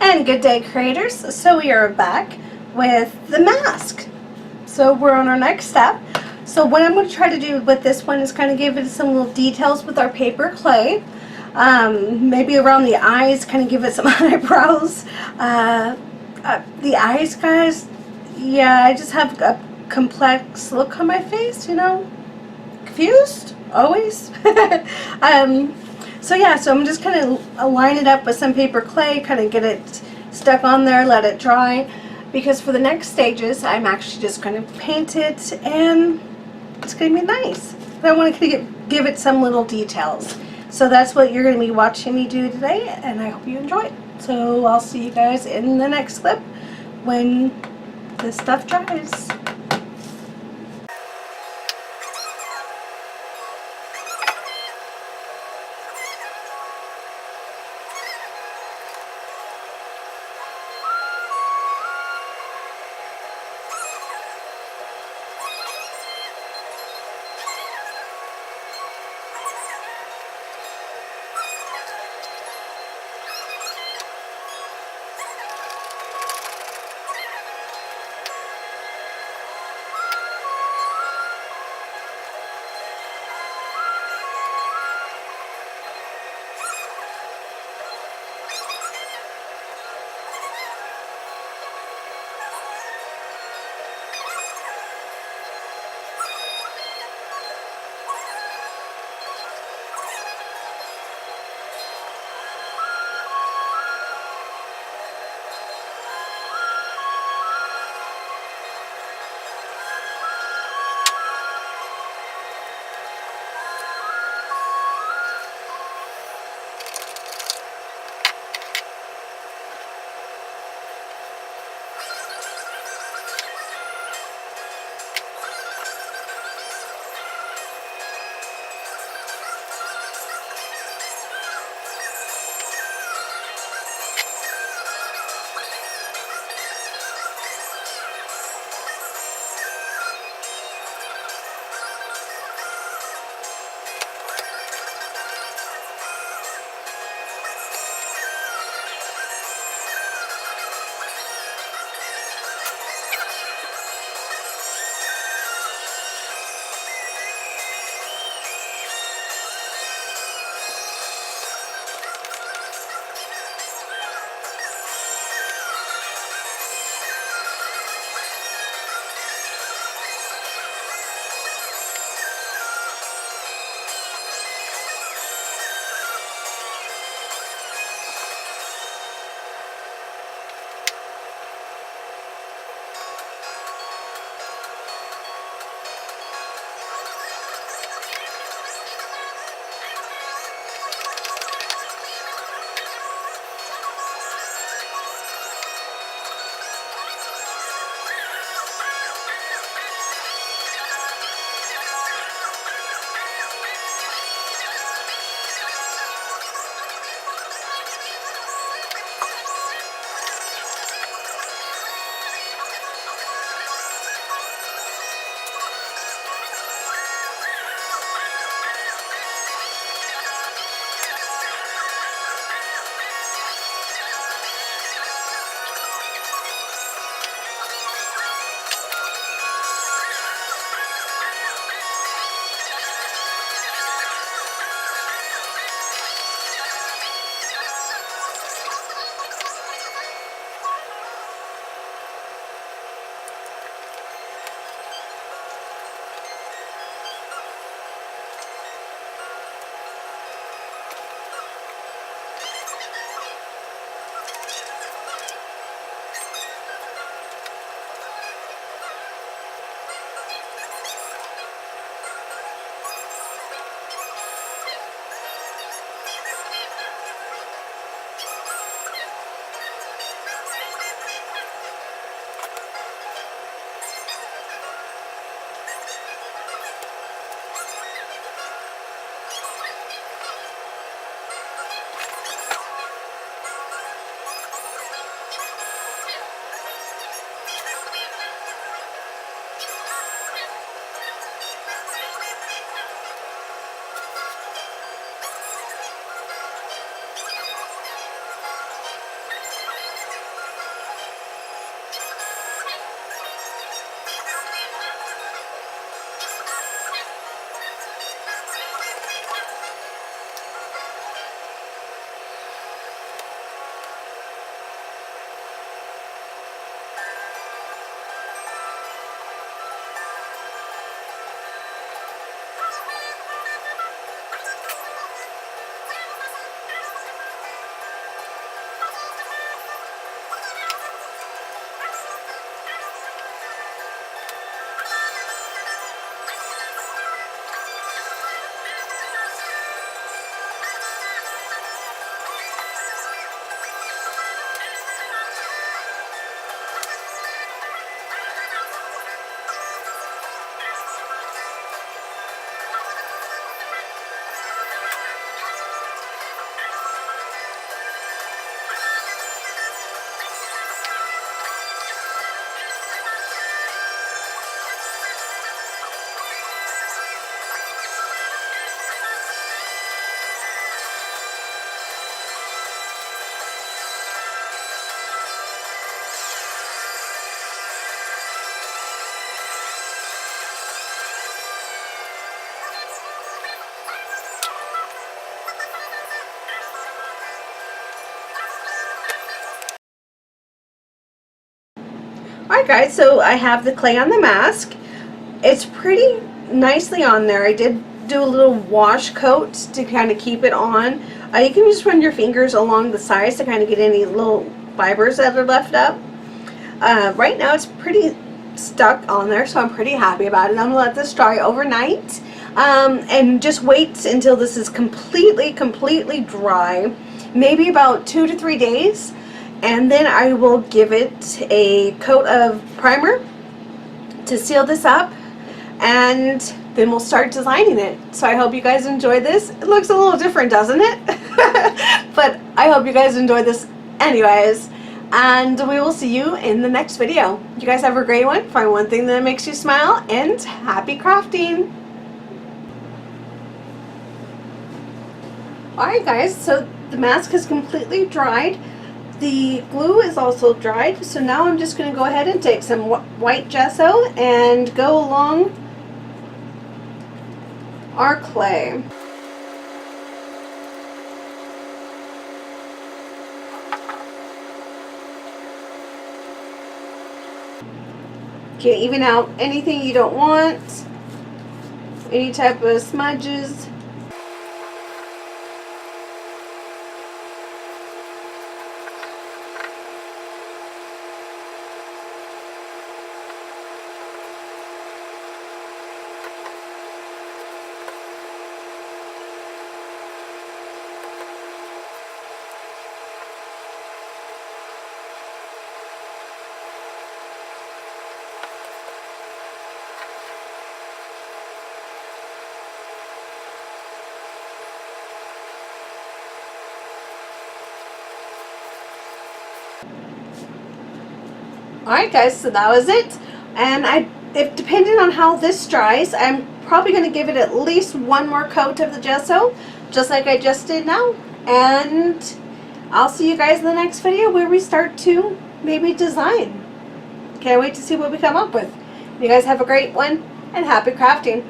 And good day, creators. So we are back with the mask. So we're on our next step. So what I'm going to try to do with this one is kind of give it some little details with our paper clay. Maybe around the eyes, kind of give it some eyebrows. The eyes, guys, yeah, I just have a complex look on my face, confused, always. um, so I'm just kind of line it up with some paper clay, kind of get it stuck on there, let it dry, because for the next stages I'm actually just going to paint it and it's going to be nice. But I want to give it some little details. So that's what you're going to be watching me do today, and I hope you enjoy it. So I'll see you guys in the next clip when the stuff dries. Alright guys, so I have the clay on the mask. It's pretty nicely on there. I did do a little wash coat to kind of keep it on. You can just run your fingers along the sides to kind of get any little fibers that are left up. Right now it's pretty stuck on there, so I'm pretty happy about it. I'm gonna let this dry overnight and just wait until this is completely dry, maybe about 2 to 3 days, and then I will give it a coat of primer to seal this up, and then we'll start designing it. So I hope you guys enjoy this. It looks a little different, doesn't it? But I hope you guys enjoy this anyways, and we will see you in the next video. You guys have a great one. Find one thing that makes you smile, and happy crafting. Alright guys, so the mask is completely dried. The glue is also dried, so now I'm just going to go ahead and take some white gesso and go along our clay. You can even out anything you don't want, any type of smudges. Alright guys, so that was it. And if depending on how this dries, I'm probably going to give it at least one more coat of the gesso, just like I just did now. And I'll see you guys in the next video where we start to maybe design. Can't wait to see what we come up with. You guys have a great one, and happy crafting.